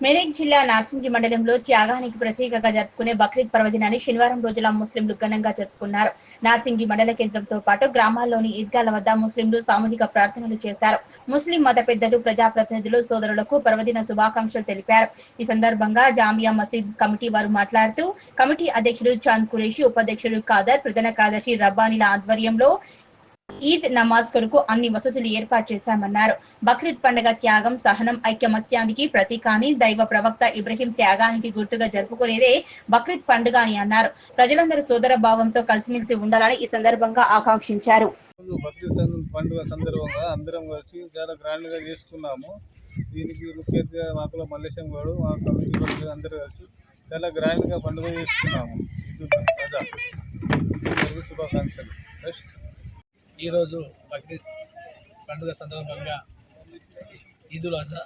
మెదక్ జిల్లా నార్సింగి మండలంలో త్యాగానికి ప్రతీకగా జరుపుకునే బక్రీద్ పర్వదినాన్ని శనివారం రోజున ముస్లింలు ఘనంగా జరుపుకున్నారు. నార్సింగి మండల కేంద్రంతో పాటు గ్రామాల్లోని ఈద్గాల వద్ద ముస్లింలు సామూహిక ప్రార్థనలు చేశారు. ముస్లిం మత పెద్దలు, ప్రజాప్రతినిధులు సోదరులకు పర్వదిన శుభాకాంక్షలు తెలిపారు. ఈ సందర్భంగా జామియా మసీద్ కమిటీ వారు మాట్లాడుతూ, కమిటీ అధ్యక్షుడు చాంద్ కురేషి, ఉపాధ్యక్షుడు ఖాదర్, ప్రధాన కార్యదర్శి రబ్బానీల ఆధ్వర్యంలో ఈద్ నమాజ్ కొరకు అన్ని వసతులు ఏర్పాటు చేశామన్నారు. బక్రీద్ పండుగ త్యాగం, సహనం, ఐకమత్యానికి ప్రతీక అని, దైవ ప్రవక్త ఇబ్రహీం త్యాగానికి గుర్తుగా జరుపుకునేదే బక్రీద్ పండుగ అని అన్నారు. ప్రజలందరూ సోదర భావంతో కలిసిమెలిసి ఉండాలని ఈ సందర్భంగా ఆకాంక్షించారు. బక్రీద్ పండుగ సందర్భంగా అందరం కలిసి చాలా గ్రాండ్ గా చేసుకున్నాము. దీనికి ముఖ్య అతిథిగా మాకుల మల్లేశం గారు, మా కమిటీ సభ్యులు అందరూ కలిసి చాలా గ్రాండ్ గా పండుగ చేసుకున్నాము. శుభాకాంక్షలు. ఈరోజు బక్రీద్ పండుగ సందర్భంగా ఈదుల్ అజా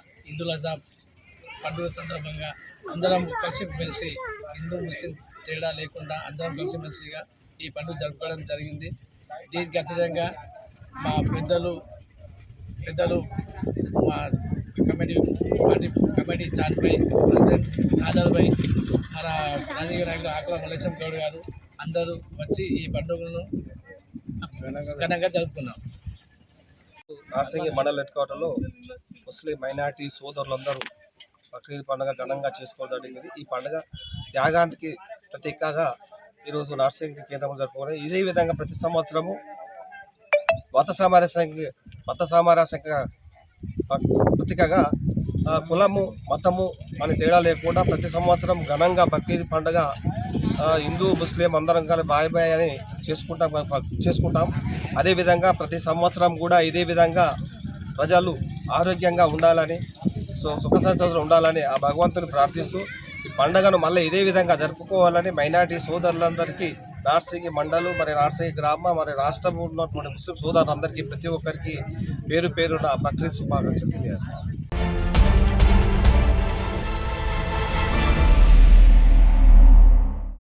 పండుగ సందర్భంగా అందరం కలిసిమెలిసి హిందూ ముస్లిం తేడా లేకుండా అందరం కలిసిమెలిసిగా ఈ పండుగ జరుపుకోవడం జరిగింది. దీనికి అతీతంగా మా పెద్దలు మా కమిటీ చాంద్ భాయ్, ప్రెసిడెంట్ ఖాదర్ భాయ్, మన రాజకీయ నాయకులు ఆకుల మల్లేశం గౌడ్ గారు అందరూ వచ్చి ఈ పండుగను ఘనంగా జరుపుకున్నాం. నార్సింగి మండల హెడ్ క్వార్టర్లో ముస్లిం మైనార్టీ సోదరులందరూ బక్రీద్ పండుగ ఘనంగా చేసుకోవడం జరిగింది. ఈ పండుగ త్యాగానికి ప్రతీకగా ఈరోజు నార్సింగి కేంద్రంలో జరుపుకోవడం. ఇదే విధంగా ప్రతి సంవత్సరము మత సామరస్యంగా ప్రతీకగా కులము, మతము అని తేడా లేకుండా ప్రతి సంవత్సరం ఘనంగా బక్రీద్ పండుగ హిందూ ముస్లిం అందరం కలిసి బాయ్ బాయ్ అని చేసుకుంటాం. అదేవిధంగా ప్రతి సంవత్సరం కూడా ఇదే విధంగా ప్రజలు ఆరోగ్యంగా ఉండాలని, సుఖ సంతోషాలు ఉండాలని ఆ భగవంతుని ప్రార్థిస్తూ ఈ పండుగను మళ్ళీ ఇదే విధంగా జరుపుకోవాలని మైనార్టీ సోదరులందరికీ, నార్సింగి మండలు, మరి నార్సింగి గ్రామ, మరి రాష్ట్రంలో ఉన్నటువంటి ముస్లిం సోదరులందరికీ ప్రతి ఒక్కరికి పేరు పేరున బక్రీద్ శుభాకాంక్షలు తెలియజేస్తాం.